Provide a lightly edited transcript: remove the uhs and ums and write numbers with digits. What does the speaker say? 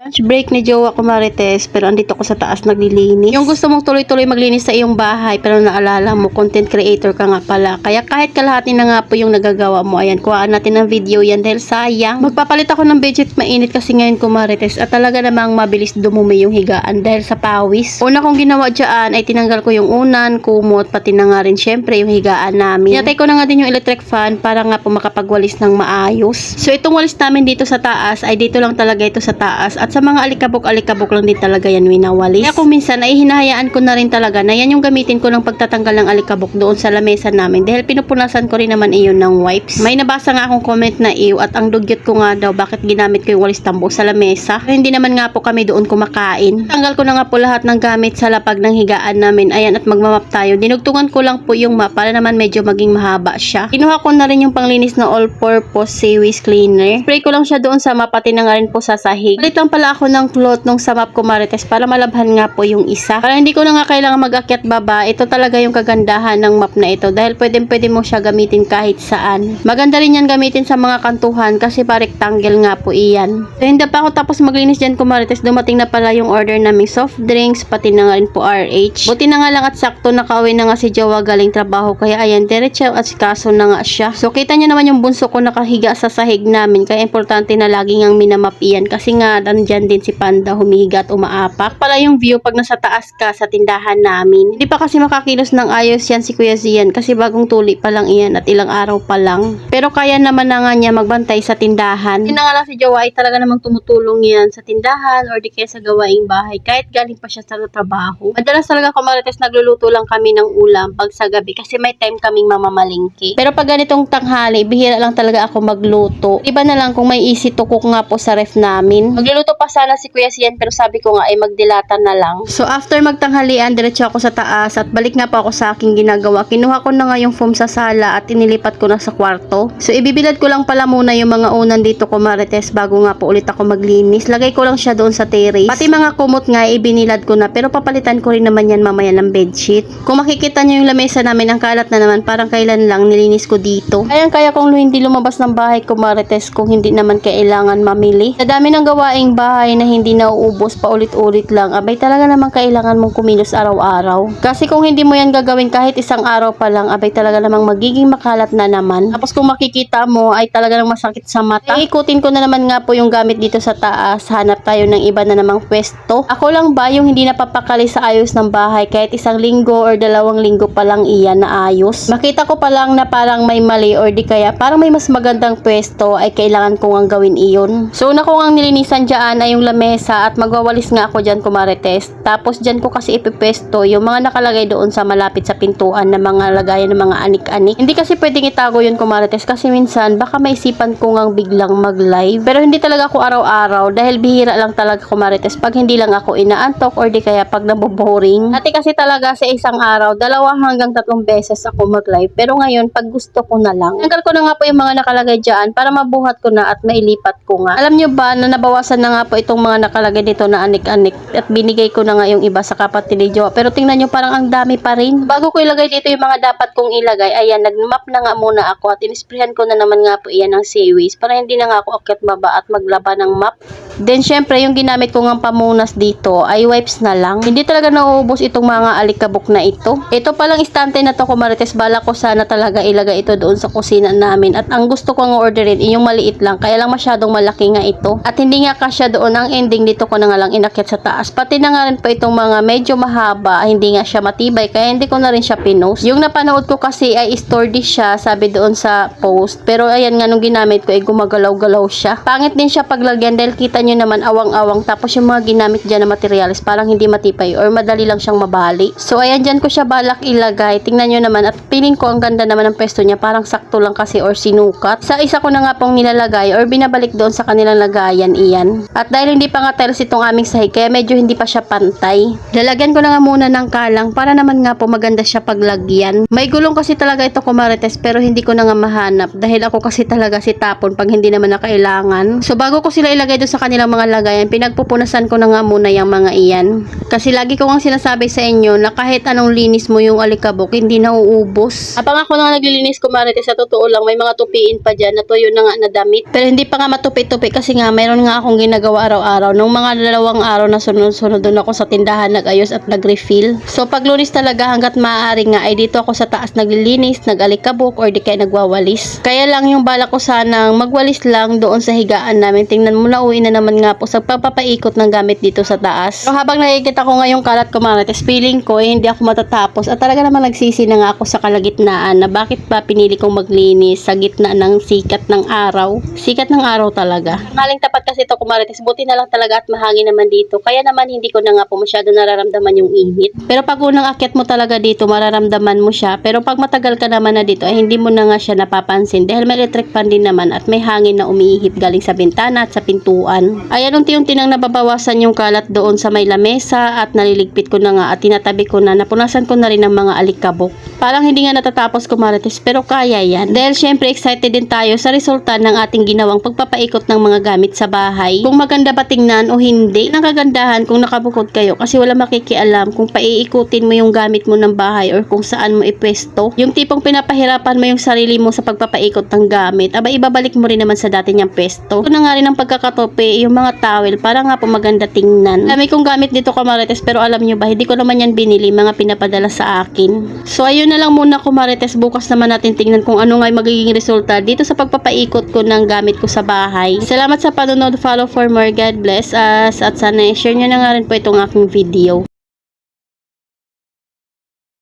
Lunch break ni Jowa ko Marites, pero andito ko sa taas naglilinis. Yung gusto mong tuloy-tuloy maglinis sa iyong bahay, pero naalala mo, content creator ka nga pala. Kaya kahit kalahati na nga po yung nagagawa mo, ayan, kuhaan natin ng video yan dahil sayang. Magpapalit ako ng bedsheet mainit kasi ngayon ko Marites, at talaga namang mabilis dumumi yung higaan dahil sa pawis. Una kong ginawa dyan ay tinanggal ko yung unan, kumot, pati na nga rin syempre yung higaan namin. Pinatay ko na nga din yung electric fan para nga po makapagwalis ng maayos. So itong walis namin dito sa taas ay dito lang talaga ito sa taas, at sa mga alikabok-alikabok lang din talaga yan winawalis. Kaya kung minsan ay hinahayaan ko na rin talaga na yan yung gamitin ko ng pagtatanggal ng alikabok doon sa lamesa namin dahil pinupunasan ko rin naman iyon ng wipes. May nabasa nga akong comment na iyo at ang dugyot ko nga daw bakit ginamit ko yung walis tambo sa lamesa. Pero hindi naman nga po kami doon kumakain. Tanggal ko na nga po lahat ng gamit sa lapag ng higaan namin. Ayan, at magmamap tayo. Dinugtungan ko lang po yung map para naman medyo maging mahaba siya. Kinuha ko na rin yung panglinis na all-purpose seaweed cleaner. Spray ko lang siya doon sa map, pati na nga rin po sa sahig. Palit lang pala ako ng cloth nung sa map ko Marites para malabhan nga po yung isa. Para hindi ko na nga kailangan mag-akyat baba. Ito talaga yung kagandahan ng map na ito dahil pwede mo siya gamitin kahit saan. Maganda rin yan gamitin sa mga kantuhan kasi pa-rectangle nga po iyan. So, hindi pa ako tapos maglinis dyan ko Marites. Dumating na pala yung order naming soft drinks, pati na nga rin po RH. Buti na nga lang at sakto nakauwi na nga si Jowa galing trabaho, kaya ayan, diretso at sikaso na nga siya. So kita nyo naman yung bunso ko nakahiga sa sahig namin, kaya importante na laging ang minamap iyan kasi nga nandyan din si Panda humihiga at umaapak. Pala yung view pag nasa taas ka sa tindahan namin. Hindi pa kasi makakilos ng ayos yan si Kuya Zian kasi bagong tuli pa lang iyan at ilang araw pa lang. Pero kaya naman na nga niya magbantay sa tindahan. Hindi na nga lang si Jowa ay talaga namang tumutulong yan sa tindahan or di kaya sa gawaing bahay kahit galing pa siya sa trabaho. Madalas talaga ko Marites nagluluto lang kami ng ulam pag sa gabi kasi may time kaming mamamalingki. Pero pag ganitong tanghali, bihira lang talaga ako magluto. Iba na lang kung may easy to cook nga po sa ref namin. Magluluto pa sana si Kuya Sian pero sabi ko nga ay magdilata na lang. So after magtanghalian, diretso ako sa taas at balik nga po ako sa aking ginagawa. Kinuha ko na nga yung foam sa sala at inilipat ko na sa kwarto. So ibibilad ko lang pala muna yung mga unan dito ko Marites bago nga po ulit ako maglinis. Lagay ko lang siya doon sa terrace. Pati mga kumot nga ibinilad ko na pero papalitan ko rin naman yan mamaya ng bedsheet. Kung makikita nyo yung lamesa namin, ang kalat na naman, parang kailan lang nilinis ko dito. Ayan, kaya kung hindi lumabas ng bahay ko Marites kung hindi naman kailangan mamili. Sa dami ng gawaing bahay na hindi nauubos paulit-ulit lang, abay talaga naman kailangan mong kumilos araw-araw. Kasi kung hindi mo yan gagawin kahit isang araw pa lang, abay talaga namang magiging makalat na naman. Tapos kung makikita mo ay talaga nang masakit sa mata. Ay, ikutin ko na naman nga po yung gamit dito sa taas. Hanap tayo ng iba na namang pwesto. Ako lang ba yung hindi napapakali sa ayos ng bahay kahit isang linggo or 2 linggo pa lang iyan na ayos. Makita ko pa lang na parang may mali or di kaya parang may mas magandang pwesto ay kailangan kong ang gawin iyon. So una ko ang nilinisan dyan ay yung lamesa at magwawalis nga ako dyan Marites. Tapos dyan ko kasi ipipwesto yung mga nakalagay doon sa malapit sa pintuan na mga lagayan ng mga anik-anik. Hindi kasi pwedeng itago yun Marites kasi minsan baka maisipan ko ngang biglang mag-live. Pero hindi talaga ako araw-araw dahil bihira lang talaga Marites pag hindi lang ako inaantok or di kaya pag naboboring. Dati kasi talaga sa isang araw 2 hanggang 3 beses ako mag-live. Pero ngayon pag gusto ko na lang. Tanggal ko na nga po yung mga nakalagay dyan para mabuhat ko na at mailipat ko nga. Alam nyo ba na nabawasan na nga po itong mga nakalagay dito na anik-anik at binigay ko na nga yung iba sa kapatid ni Jowa. Pero tingnan nyo parang ang dami pa rin. Bago ko ilagay dito yung mga dapat kong ilagay, ayan, nag-map na nga muna ako at inisprehan ko na naman nga po iyan ng seaweeds para hindi na nga ako akyat baba at maglaba ng map. Then syempre yung ginamit ko ng pamunas dito ay wipes na lang. Hindi talaga nauubos itong mga alikabok na ito. Ito palang istante na to Marites, bala ko sana talaga ilagay ito doon sa kusina namin at ang gusto ko nga orderin yung maliit lang, kaya lang masyadong malaki nga ito at hindi nga kasya doon. Ang ending dito ko na nga lang inakyat sa taas, pati na nga rin pa itong mga medyo mahaba, hindi nga siya matibay kaya hindi ko na rin siya pinost. Yung napanood ko kasi ay store dish siya, sabi doon sa post, pero ayan nga nung ginamit ko ay gumagalaw-galaw siya. Pangit din siya paglagyan dahil kita nyo naman awang-awang, tapos yung mga ginamit dyan na materials parang hindi matibay or madali lang siyang mabali. So ayan, dyan ko siya balak ilagay. Tingnan nyo naman at feeling ko ang ganda naman ng pwesto niya, parang sakto lang kasi or sinukat. Sa isa ko na nga pong nilalagay or binabalik doon sa kanilang lagayan iyan. At dahil hindi pa nga tiles itong aming sahig kaya medyo hindi pa siya pantay. Lalagyan ko na nga muna ng kalang para naman nga po maganda siya paglagyan. May gulong kasi talaga ito Marites pero hindi ko na nga mahanap dahil ako kasi talaga si tapon pag hindi naman na kailangan. So bago ko sila ilagay doon sa kanilang kanilang mga lagayan, pinagpupunasan ko na nga muna yung mga iyan. Kasi lagi ko nga sinasabi sa inyo na kahit anong linis mo yung alikabok, hindi na uubos. Habang ako na naglilinis ko, Marites, sa totoo lang, may mga tupiin pa dyan na tuyo na nga na damit. Pero hindi pa nga matupi-tupi kasi nga mayroon nga akong ginagawa araw-araw. Nung mga 2 araw na sunod-sunod doon ako sa tindahan nag-ayos at nag-refill. So pag Lunes talaga hanggat maaari nga ay dito ako sa taas naglilinis, nag-alikabok or di kaya nagwawalis. Kaya lang yung bala ko sanang magwalis lang doon sa higaan namin. Tingnan mo na uwi na naman nga po sa pagpapaikot ng gamit dito sa taas. So habang nakikita ko ngayong kalat ko, Marites, feeling ko hindi ako matatapos at talaga naman nagsisi na nga ako sa kalagitnaan na bakit ba pinili kong maglinis sa gitna ng sikat ng araw. Sikat ng araw talaga. Ngaling tapat kasi ito, Marites, buti na lang talaga at mahangin naman dito. Kaya naman hindi ko na nga po masyado nararamdaman yung init. Pero pag unang akyat mo talaga dito, mararamdaman mo siya. Pero pag matagal ka naman na dito, ay hindi mo na nga siya napapansin dahil may electric fan din naman at may hangin na umiihip galing sa bintana at sa pintuan. Ayan, unti-unti nang nababawasan yung kalat doon sa may lamesa at naliligpit ko na nga at tinatabi ko na, napunasan ko na rin ng mga alikabok. Parang hindi nga natatapos, Marites, pero kaya yan. Dahil syempre excited din tayo sa resulta ng ating ginawang pagpapaikot ng mga gamit sa bahay. Kung maganda ba tingnan o hindi, ang kagandahan kung nakabukod kayo kasi wala makikialam kung paiikutin mo yung gamit mo ng bahay or kung saan mo ipwesto. Yung tipong pinapahirapan mo yung sarili mo sa pagpapaikot ng gamit, aba ibabalik mo rin naman sa dati niyang pwesto. Ito na nga rin ang pagkakatope, yung mga towel, para nga po maganda tingnan. Dami kong gamit dito, Marites, pero alam nyo ba, hindi ko naman yan binili, mga pinapadala sa akin. So ayun na lang muna, Marites, bukas naman natin tingnan kung ano nga magiging resulta dito sa pagpapaikot ko ng gamit ko sa bahay. Salamat sa panonood, follow for more, God bless us, at sana share nyo na nga rin po itong aking video.